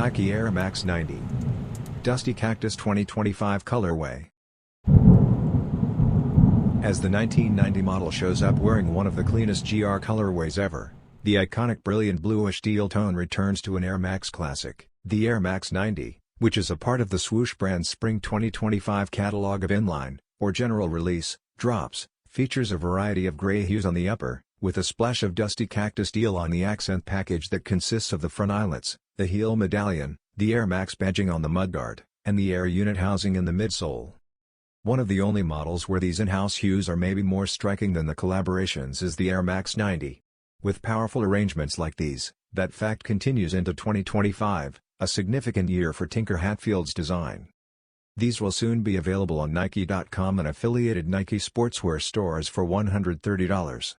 Nike airmax 90. Dusty Cactus 2025 colorway. As the 1990 model shows up wearing one of the cleanest GR colorways ever, the iconic brilliant bluish teal tone returns to an Air Max classic, the Air Max 90, which is a part of the Swoosh brand's Spring 2025 catalog of inline, or general release, drops. Features a variety of gray hues on the upper, with a splash of Dusty Cactus teal on the accent package that consists of the front eyelets, the heel medallion, the Air Max badging on the mudguard, and the Air unit housing in the midsole. One of the only models where these in-house hues are maybe more striking than the collaborations is the Air Max 90. With powerful arrangements like these, that fact continues into 2025, a significant year for Tinker Hatfield's design. These will soon be available on Nike.com and affiliated Nike sportswear stores for $130.